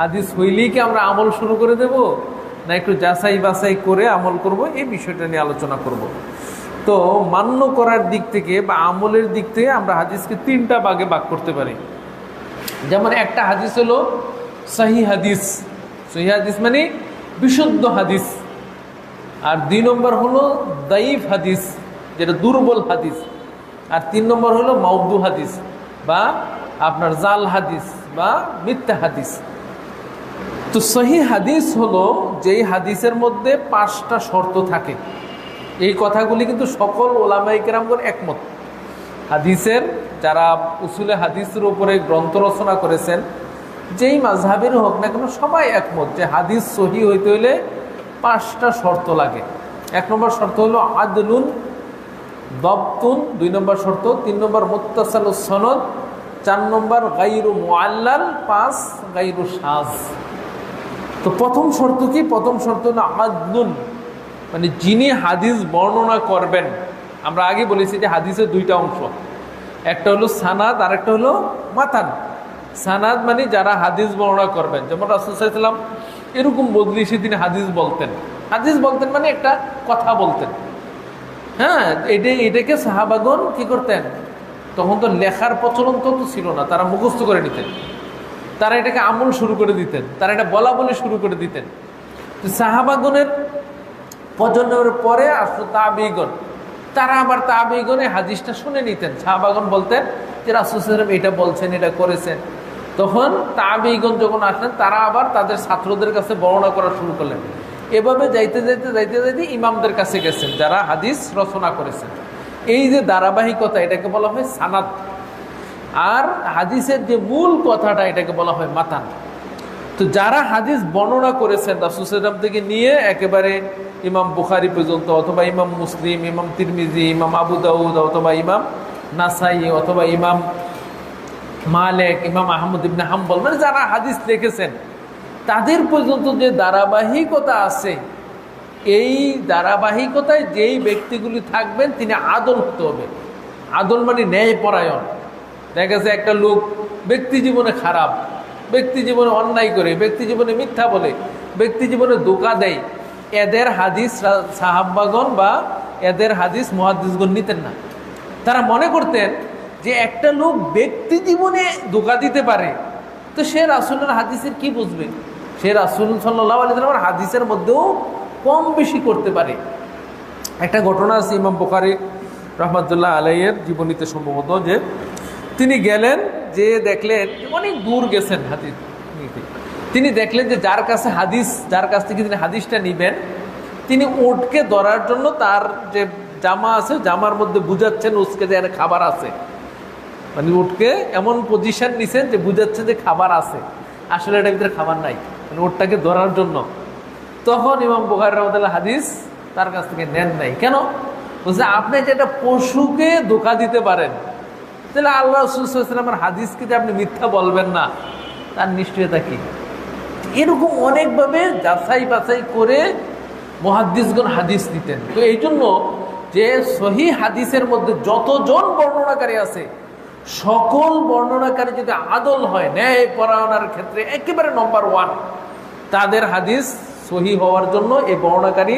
হাদিস হইলেই কি আমরা আমল শুরু করে দেব, না একটু যাচাই বাছাই করে আমল করব, এই বিষয়টা নিয়ে আলোচনা করব। তো মান্য করার দিক থেকে বা আমলের দিক থেকে আমরা হাদিসকে তিনটা ভাগে ভাগ করতে পারি। যেমন একটা হাদিস হলো সহি হাদিস, সহি হাদিস মানে বিশুদ্ধ হাদিস। আর 2 নম্বর হলো দাইফ হাদিস, যেটা দুর্বল হাদিস। আর 3 নম্বর হলো মাউদু হাদিস বা আপনার জাল হাদিস বা মিথ্যা হাদিস। তো সহি হাদিস হলো যেই হাদিসের মধ্যে 5টা শর্ত থাকে। এই কথাগুলি কিন্তু সকল ওলামায়ে কেরামগণ একমত। হাদিসের যারা উসুলে হাদিসের উপরে গ্রন্থ রচনা করেছেন, যেই মাযহাবের হোক না কেন, সবাই একমত যে হাদিস সহি হইতে হইলে 5টা শর্ত লাগে। 1 নম্বর শর্ত হলো আদলুন দাবতুন, 2 নম্বর শর্ত, 3 নম্বর মুত্তাসালুস সনদ, 4 নম্বর গায়রু মুআল্লাল, 5 গায়রু শায। তো প্রথম শর্ত কি? প্রথম শর্ত হলো আদলুন, মানে যিনি হাদিস বর্ণনা করবেন। আমরা আগে বলেছি যে হাদিসের 2টা অংশ, একটা হলো সানাদ আর একটা হলো মাতান। সানাদ মানে যারা হাদিস বর্ণনা করবেন, যেমন রাসূল সাল্লাল্লাহু আলাইহি ওয়াসাল্লাম এরকম বদলিশি তিনি হাদিস বলতেন। হাদিস বলতেন মানে একটা কথা বলতেন। হ্যাঁ, এটাকে সাহাবাগণ কি করতেন? তখন তো লেখার প্রচলন তো ছিল না, তারা মুখস্থ করে নিতেন, তারা এটাকে আমল শুরু করে দিতেন, তারা এটা বলা বলে শুরু করে দিতেন। তো সাহাবাগণের প্রজন্মের পরে আসলো তাবেঈগণ, তারা আবার তাবেঈগণের হাদিসটা শুনে নিতেন। সাহাবাগণ বলতেন যে রাসূল সাল্লাল্লাহু আলাইহি ওয়াসাল্লাম এটা বলছেন, এটা করেছেন। তখন তাবেঈগণ যখন আসলেন, তারা আবার তাদের ছাত্রদের কাছে বর্ণনা করা শুরু করলেন। এভাবে যাইতে যাইতে যাইতে যাইতে ইমামদের কাছে গেছেন যারা হাদিস রচনা করেছেন। এই যে ধারাবাহিকতা, এটাকে বলা হয় সানাদ। আর হাদিসের যে মূল কথাটা, এটাকে বলা হয় মাতান। তো যারা হাদিস বর্ণনা করেছেন রাসূল সাল্লাল্লাহু আলাইহি ওয়াসাল্লাম থেকে নিয়ে একেবারে ইমাম বুখারী পর্যন্ত, অথবা ইমাম মুসলিম, ইমাম তিরমিজি, ইমাম আবু দাউদ, অথবা ইমাম নাসাই, অথবা ইমাম মালিক, ইমাম আহমদ ইবনে হাম্বল, মানে যারা হাদিস লিখেছেন তাদের পর্যন্ত যে ধারাবাহিকতা আছে, এই ধারাবাহিকতায় যেই ব্যক্তিগুলি থাকবেন তিনি আদল হতে হবে। আদল মানে ন্যায়পরায়ণ। দেখা গেছে একটা লোক ব্যক্তি জীবনে খারাপ, ব্যক্তি জীবনে অন্যায় করে, ব্যক্তি জীবনে মিথ্যা বলে, ব্যক্তি জীবনে ধোঁকা দেয়, এদের হাদিস সাহাবাগণ বা এদের হাদিস মুহাদ্দিসগণ নিতেন না। তারা মনে করতেন যে একটা লোক ব্যক্তি জীবনে ধোঁকা দিতে পারে, তো সে রাসূলের হাদিসের কি বুঝবে? সে রাসূল সাল্লাল্লাহু আলাইহি ওয়াসাল্লামের হাদিসের মধ্যেও কম বেশি করতে পারে। একটা ঘটনা আছে ইমাম বুখারী রাহমাতুল্লাহ আলাইহির জীবনীতে সম্ভবত, যে তিনি গেলেন, যে দেখলেন অনেক দূর গেছেন হাদিস নিতে। তিনি দেখলেন যে যার কাছ থেকে তিনি হাদিসটা নিবেন, তিনি উটকে ধরার জন্য তার যে জামা আছে, জামার মধ্যে বুঝাচ্ছেন উসকে যে খাবার আছে। মানে উটকে এমন পজিশন নিছেন যে বুঝাচ্ছে যে খাবার আছে, আসলে এটার ভিতরে খাবার নাই, মানে উটটাকে ধরার জন্য। তখন ইমাম বুখারী রাহমাতুল্লাহ হাদিস তার কাছ থেকে নেন নাই। কেন? বলছে আপনি যেটা পশুকে ধোঁকা দিতে পারেন, তাহলে আল্লাহ রাসূল সাল্লাল্লাহু আলাইহি ওয়াসাল্লামের হাদিসকে যে আপনি মিথ্যা বলবেন না, তার নিশ্চয়তা কি? এরকম অনেকভাবে যাচাই বাছাই করে মুহাদ্দিসগণ হাদিস দিতেন। তো এই জন্য যে সহি হাদিসের মধ্যে যতজন বর্ণনাকারী আছে, সকল বর্ণনাকারী যদি আদল হয়, ন্যায় পরায়ণের ক্ষেত্রে একেবারে নম্বর 1, তাদের হাদিস সহি হওয়ার জন্য এই বর্ণনাকারী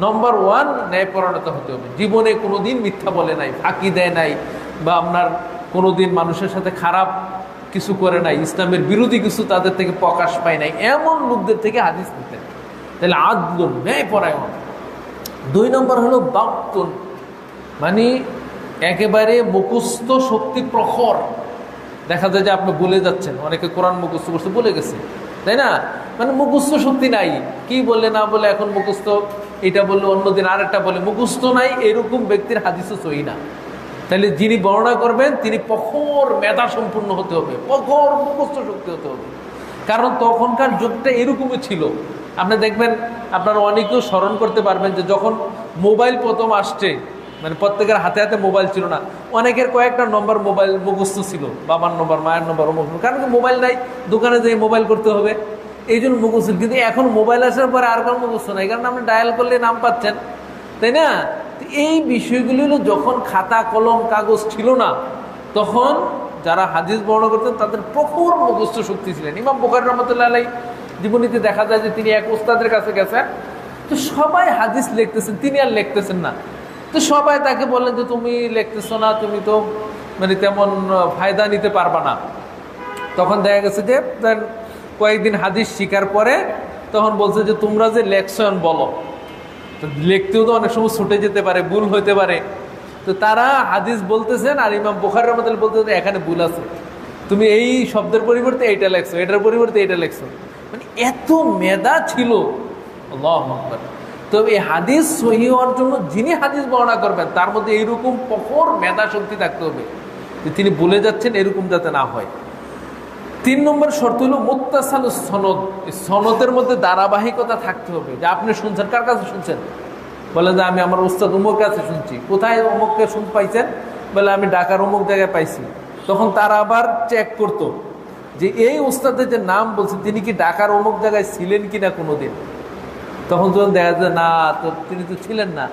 নম্বর 1 ন্যায় পরায়ণতা হতে হবে। জীবনে কোনোদিন মিথ্যা বলে নাই, ফাঁকি দেয় নাই, বা আপনার কোনোদিন মানুষের সাথে খারাপ কিছু করে নাই, ইসলামের বিরোধী কিছু তাদের থেকে প্রকাশ পায় নাই, এমন লোকদের থেকে হাদিস নিতেন। তাহলে আদলুন, ন্যায় পরায়ণ। 2 নম্বর হলো দাবতুন, মানে একেবারে মুখস্থ শক্তি প্রখর। দেখা যায় যে আপনি বলে যাচ্ছেন, অনেকে কোরআন মুখস্থ করতে বলে গেছে, তাই না? মানে মুখস্থ শক্তি নাই, কি বলে না বলে, এখন মুখস্থ এটা বললে অন্যদিন আরেকটা বলে, মুখস্থ নাই, এরকম ব্যক্তির হাদিসও সহি না। তাহলে যিনি বর্ণনা করবেন তিনি প্রখর মেধা সম্পূর্ণ হতে হবে, প্রখর মুখস্থ শক্তি হতে হবে। কারণ তখনকার যুগটা এরকমই ছিল। আপনি দেখবেন, আপনারা অনেকেও স্মরণ করতে পারবেন যে যখন মোবাইল প্রথম আসছে, মানে প্রত্যেকের হাতে হাতে মোবাইল ছিল না, অনেকের কয়েকটা নম্বর মোবাইল মুখস্থ ছিল, বাবার নম্বর, মায়ের নম্বর, কারণ কি মোবাইল নাই, দোকানে যেয়ে মোবাইল করতে হবে, এই জন্য মুখস্থ। কিন্তু এখন মোবাইল আসার পরে আর কোনো মুখস্থ নাই, কারণ আপনি ডায়াল করলে নাম পাচ্ছেন, তাই না? এই বিষয়গুলি হলো যখন খাতা কলম কাগজ ছিল না, তখন যারা হাদিস বর্ণনা করতেন তাদের প্রখর মুখস্থ শক্তি ছিলেন। ইমাম বুখারী রাহমাতুল্লাহ আলাইহি জীবনীতে দেখা যায় যে তিনি এক ওস্তাদের কাছে গেছেন, তো সবাই হাদিস লিখতেছেন, তিনি আর লিখতেছেন না। তো সবাই তাকে বললেন যে তুমি লিখতেছো না, তুমি তো মানে তেমন ফায়দা নিতে পারবা না। তখন দেখা গেছে যে কয়েকদিন হাদিস শিকার পরে তখন বলছে যে তোমরা যে লেকশন বলো, তো লিখতেও তো অনেক সময় ছুটে যেতে পারে, ভুল হইতে পারে। তো তারা হাদিস বলতেছেন আর ইমাম বুখারী রাহমাতুল্লাহ বলতেছেন এখানে ভুল আছে, তুমি এই শব্দের পরিবর্তে এইটা লেখছো, এটার পরিবর্তে এইটা লেখছো। মানে এত মেধা ছিল, আল্লাহু আকবার। তো এই হাদিস সহিহ হওয়ার জন্য যিনি হাদিস বর্ণনা করবেন তার মধ্যে এইরকম প্রখর মেধা শক্তি থাকতে হবে যে তিনি বলে যাচ্ছেন এরকম যাতে না হয়। 3 নম্বর শর্ত হলো মুত্তাসালুস সনদ, সনদের মধ্যে ধারাবাহিকতা থাকতে হবে। যে আপনি শুনছেন, কার কাছে শুনছেন? বলে যে আমি আমার উস্তাদ অমুক কাছে শুনছি। কোথায় অমুককে শুনতে পাইছেন? বলে আমি ঢাকার অমুক জায়গায় পাইছি। তখন তারা আবার চেক করতো যে এই উস্তাদের যে নাম বলছেন তিনি কি ঢাকার অমুক জায়গায় ছিলেন কিনা কোনোদিন। তখন যখন দেখা যায় না, তো তিনি তো ছিলেন না,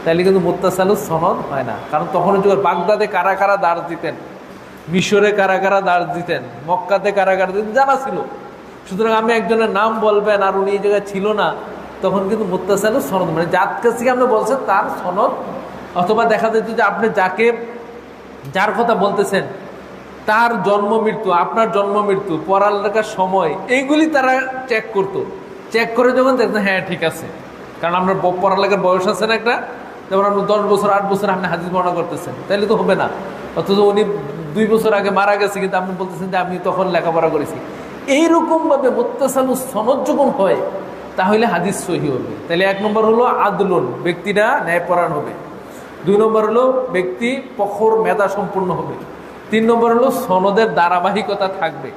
তাহলে কিন্তু মুত্তাসালুস সনদ হয় না। কারণ তখন যখন বাগদাদে কারা কারা দাঁড় দিতেন, মিশরে কারা কারা দাঁড় দিতেন, মক্কাতে কারা কারা দিতেন জানা ছিল। সুতরাং আমি একজনের নাম বলবেন আর উনি এই জায়গায় ছিল না, তখন কিন্তু মুত্তাসালুস সনদ, মানে যার কাছ থেকে আপনি বলছেন তার সনদ। অথবা দেখা যেত যে আপনি যার কথা বলতেছেন তার জন্ম মৃত্যু, আপনার জন্ম মৃত্যু, পড়ালেখার সময়, এইগুলি তারা চেক করতো। চেক করে যখন দেখতেন হ্যাঁ ঠিক আছে, কারণ আপনার পড়ালেখার বয়স আছে না একটা, যেমন আপনি 10 বছর 8 বছর আপনি হাদিস বর্ণনা করতেছেন, তাহলে তো হবে না। অথচ উনি 2 বছর আগে মারা গেছে, কিন্তু আপনি বলতেছেন যে আমি তখন লেখাপড়া করেছি। এইরকমভাবে মুত্তাসালুস সনদ যখন হয় তাহলে হাদিস সহিহ হবে। তাহলে 1 নম্বর হলো আদলুন, ব্যক্তিরা ন্যায়পরায়ণ হবে। 2 নম্বর হলো ব্যক্তি প্রখর মেধা সম্পূর্ণ হবে। 3 নম্বর হলো সনদের ধারাবাহিকতা থাকবে।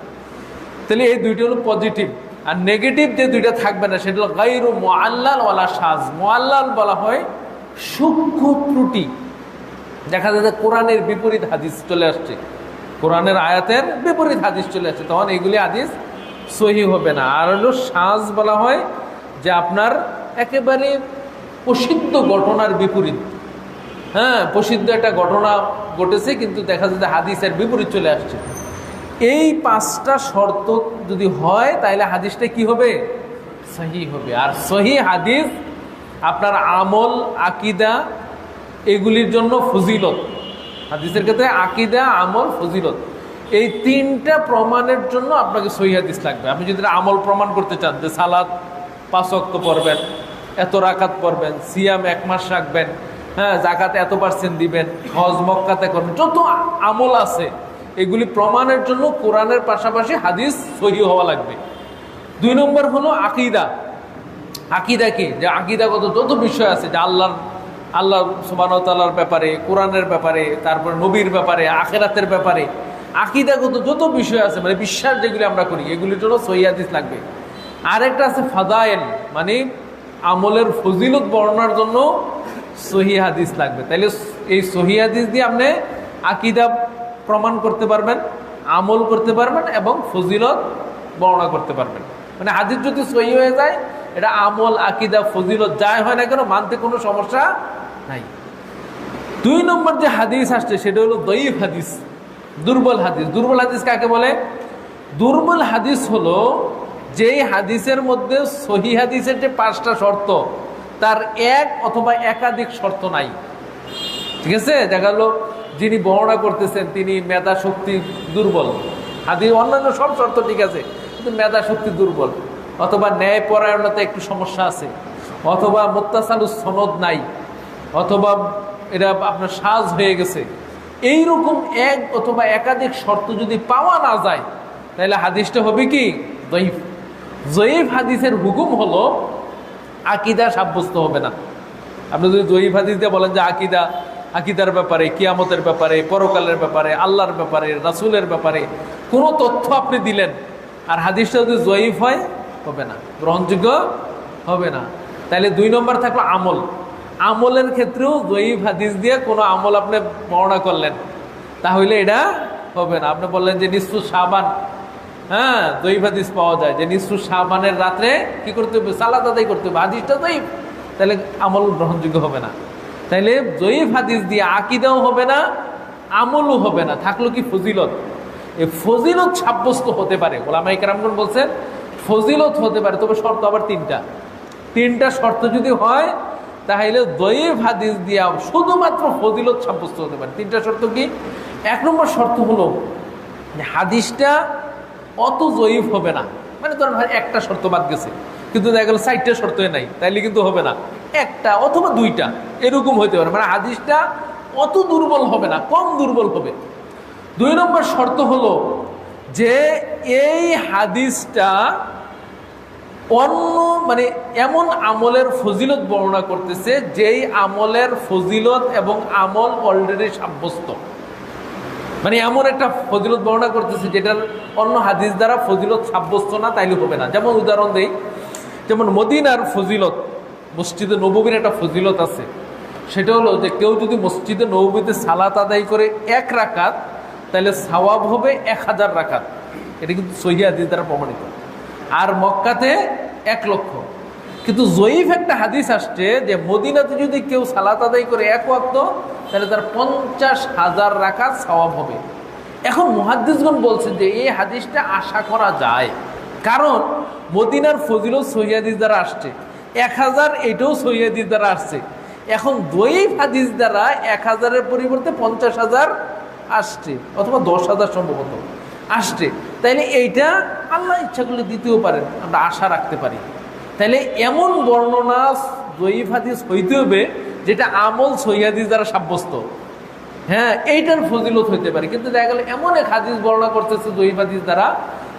তাহলে এই দুইটা হলো পজিটিভ। আর নেগেটিভ যে দুইটা থাকবে না সেটা হলো গায়রু মুআল্লাল ওয়ালা শায। মুআল্লাল বলা হয় সূক্ষ্ম ত্রুটি, দেখা যায় যে কোরআনের বিপরীত হাদিস চলে আসছে, কোরআনের আয়াতের বিপরীত হাদিস চলে আসছে, তখন এইগুলি হাদিস সহিহ হবে না। আর হলো শায বলা হয় যে আপনার একেবারে প্রসিদ্ধ ঘটনার বিপরীত। হ্যাঁ, প্রসিদ্ধ একটা ঘটনা ঘটেছে কিন্তু দেখা যায় যে হাদিসের বিপরীত চলে আসছে। এই 5টা শর্ত যদি হয় তাহলে হাদিসটা কি হবে? সহিহ হবে। আর সহিহ হাদিস আপনার আমল, আকীদা এগুলির জন্য ফজিলত। হাদিসের ক্ষেত্রে আকীদা, আমল, ফজিলত, এই 3টা প্রমাণের জন্য আপনাকে সহিহ হাদিস লাগবে। আপনি যদি আমল প্রমাণ করতে চান যে সালাত 5 ওয়াক্ত পড়বেন, এত রাকাত পড়বেন, সিয়াম 1 মাস রাখবেন, হ্যাঁ যাকাত এত% দিবেন, হজ মক্কাতে করবেন, যত আমল আছে এগুলি প্রমাণের জন্য কোরআনের পাশাপাশি হাদিস সহিহ হওয়া লাগবে। 2 নম্বর হলো আকীদা। আকীদা কি? যে আকীদাগত যত বিষয় আছে, যে আল্লাহ সুবহানাহু ওয়া তাআলার ব্যাপারে, কোরআনের ব্যাপারে, তারপর নবীর ব্যাপারে, আখিরাতের ব্যাপারে, আকীদাগত যত বিষয় আছে, মানে বিশ্বাস যেগুলি আমরা করি, এগুলির জন্য সহিহ হাদিস লাগবে। আরেকটা আছে ফাদায়েল, মানে আমলের ফজিলত বর্ণনার জন্য সহিহ হাদিস লাগবে। তাইলে এই সহিহ হাদিস দিয়ে আপনি আকীদা প্রমাণ করতে পারবেন, আমল করতে পারবেন এবং ফজিলত বর্ণনা করতে পারবেন। মানে হাদিস যদি সহিহ হয়ে যায়, এটা আমল, আকীদা, ফজিলত যাই হয় না কেন মানতে কোনো সমস্যা নাই। 2 নম্বর যে হাদিস আসছে সেটা হলো দঈফ হাদিস, দুর্বল হাদিস। দুর্বল হাদিস কাকে বলে? দুর্বল হাদিস হলো যেই হাদিসের মধ্যে সহিহ হাদিসের যে 5টা শর্ত তার এক অথবা একাধিক শর্ত নাই। ঠিক আছে, দেখা গেল যিনি বর্ণনা করতেছেন তিনি মেধা শক্তি দুর্বল, হাদিস অন্যান্য সব শর্ত ঠিক আছে কিন্তু মেধা শক্তি দুর্বল, অথবা ন্যায় পরায়ণতা একটু সমস্যা আছে, অথবা মুত্তাসালুস সনদ নাই, অথবা এটা আপনার শায হয়ে গেছে। এইরকম এক অথবা একাধিক শর্ত যদি পাওয়া না যায় তাহলে হাদিসটা হবে কি? দঈফ। জয়ীফ হাদিসের হুকুম হলো আকীদা সাব্যস্ত হবে না। আপনি যদি জয়ীফ হাদিস দিয়ে বলেন যে আকীদার ব্যাপারে, কিয়ামতের ব্যাপারে, পরকালের ব্যাপারে, আল্লাহর ব্যাপারে, রাসূলের ব্যাপারে কোনো তথ্য আপনি দিলেন আর হাদিসটা যদি জয়ীফ হয়, হবে না, গ্রহণযোগ্য হবে না। তাহলে 2 নম্বর থাকলো আমল। আমলের ক্ষেত্রেও জয়ীফ হাদিস দিয়ে কোনো আমল আপনি বর্ণনা করলেন তাহলে এটা হবে না। আপনি বললেন যে নিসফু শাবান, হ্যাঁ জয়ীফ হাদিস পাওয়া যায় যে নিসফু শাবানের রাত্রে কি করতে হবে? সালাত আদায় করতে হবে, হাদিসটা জয়ীফ, তাহলে আমল গ্রহণযোগ্য হবে না। তাইলে জয়ীফ হাদিস দিয়ে আকীদাও হবে না, আমলও হবে না, থাকলো কি? ফজিলত। এই ফজিলত সাব্যস্ত হতে পারে, ওলামায়ে কেরামগণ বলছেন ফজিলত হতে পারে, তবে শর্ত আবার তিনটা শর্ত যদি হয় তাহলে দয়ীফ হাদিস দিয়া শুধুমাত্র ফজিলত সাব্যস্ত হতে পারে। তিনটা শর্ত কি? 1 নম্বর শর্ত হলো যে হাদিসটা অত জয়ীফ হবে না, মানে ধরেন একটা শর্ত বাদ গেছে কিন্তু দেখা গেল 4টা শর্তই নাই, তাইলে কিন্তু হবে না, একটা অথবা 2টা এরকম হইতে পারে, মানে হাদিসটা অত দুর্বল হবে না, কম দুর্বল হবে। 2 নম্বর শর্ত হলো যে এই হাদিসটা অন্য মানে এমন আমলের ফজিলত বর্ণনা করতেছে যেই আমলের ফজিলত এবং আমল অলরেডি সাব্যস্ত, মানে এমন একটা ফজিলত বর্ণনা করতেছে যেটার অন্য হাদিস দ্বারা ফজিলত সাব্যস্ত না, তাইলে হবে না। যেমন উদাহরণ দেই, যেমন মদিনার ফজিলত, মসজিদে নববীর একটা ফজিলত আছে, সেটা হলো যে কেউ যদি মসজিদে নববীতে সালাত আদায় করে 1 রাকাত তাহলে সওয়াব হবে 1000 রাকাত। এটা কিন্তু সহিহ হাদিস দ্বারা প্রমাণিত। আর মক্কাতে 1 লক্ষ। কিন্তু জয়ীফ একটা হাদিস আসছে যে মদিনাতে যদি কেউ সালাত আদায় করে 1 ওয়াক্ত তাহলে তার 50,000 রাকাত সওয়াব হবে। এখন মুহাদ্দিসগণ বলছেন যে এই হাদিসটা আশা করা যায়, কারণ মদিনার ফজিলত সহিহ হাদিস দ্বারা আসছে, 1000 এটাও সহিহ হাদিস দ্বারা আসছে। এখন জয়ীফ হাদিস দ্বারা 1000-এর পরিবর্তে 50,000 আসছে, অথবা 10,000 সম্ভবত আসছে, তাইলে এইটা আল্লাহ ইচ্ছা করলে দিতেও পারেন, আমরা আশা রাখতে পারি। তাইলে এমন বর্ণনা জয়ীফ হাদিস হইতে হবে যেটা আমল সহিহ হাদিস দ্বারা সাব্যস্ত, হ্যাঁ এইটার ফজিলত হইতে পারে। কিন্তু দেখা গেল এমন এক হাদিস বর্ণনা করতেছে জয়ীফ হাদিস দ্বারা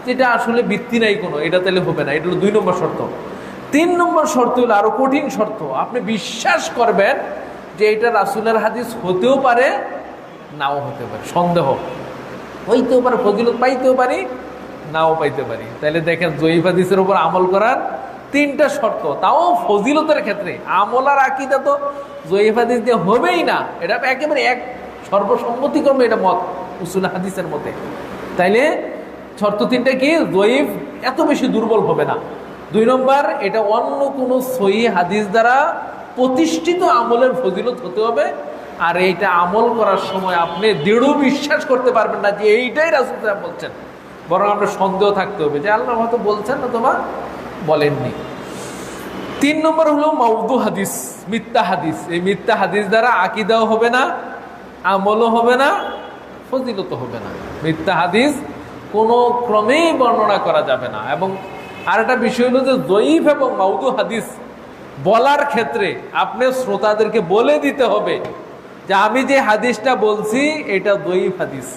যেটা আসলে ভিত্তি নাই কোনো, এটা তাহলে হবে না। এটা হলো 2 নম্বর শর্ত। 3 নম্বর শর্ত হলো আরো কঠিন শর্ত, আপনি বিশ্বাস করবেন যে এটা রাসূলের হাদিস হতেও পারে নাও হতে পারে, সন্দেহ হইতেও পারে, ফজিলত পাইতেও পারি নাও পাইতে পারি। তাহলে দেখেন জয়ীফ হাদিসের উপর আমল করার 3টা শর্ত, তাও ফজিলতের ক্ষেত্রে। আমল আর আকীদা তো জয়ীফ হাদিস দিয়ে হবেই না, এটা একেবারে এক সর্বসম্মতিক্রমে এটা মত উসুল হাদিসের মতে। তাইলে শর্ত 3টা কি? জয়ীফ এত বেশি দুর্বল হবে না। 2 নম্বর, এটা অন্য কোনো সহিহ হাদিস দ্বারা প্রতিষ্ঠিত আমলের ফজিলত হতে হবে। আর এইটা আমল করার সময় আপনি দৃঢ় বিশ্বাস করতে পারবেন না যে এইটাই রাসূল সাহেব বলছেন, বরং আপনার সন্দেহ থাকতে হবে যে আল্লাহ হয়তো বলছেন অথবা বলেননি। 3 নম্বর হলো মাউদু হাদিস, মিথ্যা হাদিস। এই মিথ্যা হাদিস দ্বারা আকীদাও হবে না, আমলও হবে না, ফজিলত হবে না। মিথ্যা হাদিস কোনো ক্রমেই বর্ণনা করা যাবে না। এবং আরেকটা বিষয় হলো যে জয়ীফ এবং মাউদু হাদিস বলার ক্ষেত্রে আপনি শ্রোতাদেরকে বলে দিতে হবে যে আমি যে হাদিসটা বলছি এটা জয়ীফ হাদিস,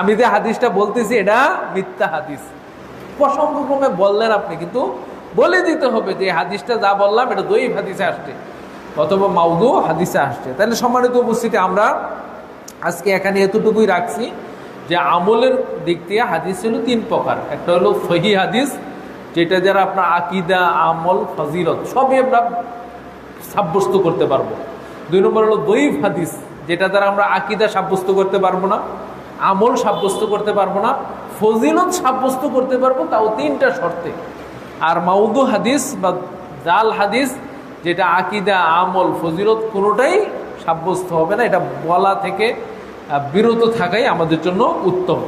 আমি যে হাদিসটা বলতেছি এটা মিথ্যা হাদিস। প্রসঙ্গক্রমে বললেন আপনি, কিন্তু বলে দিতে হবে যে হাদিসটা যা বললাম এটা জয়ীফ হাদিসে আসছে অথবা মাউদু হাদিসে আসছে। তাহলে সম্মানিত উপস্থিতি, আমরা আজকে এখানে এতটুকুই রাখছি যে আমলের দিক দিয়ে হাদিস হলো 3 প্রকার। একটা হলো সহিহ হাদিস, যেটা যারা আপনার আকীদা, আমল, ফজিলত সবই আমরা সাব্যস্ত করতে পারবো। 2 নম্বর হলো জয়ীফ হাদিস, যেটা দ্বারা আমরা আকীদা সাব্যস্ত করতে পারবো না, আমল সাব্যস্ত করতে পারবো না, ফজিলত সাব্যস্ত করতে পারবো, তাও 3টা শর্তে। আর মাউদু হাদিস বা জাল হাদিস, যেটা আকীদা, আমল, ফজিলত কোনোটাই সাব্যস্ত হবে না, এটা বলা থেকে বিরত থাকাই আমাদের জন্য উত্তম।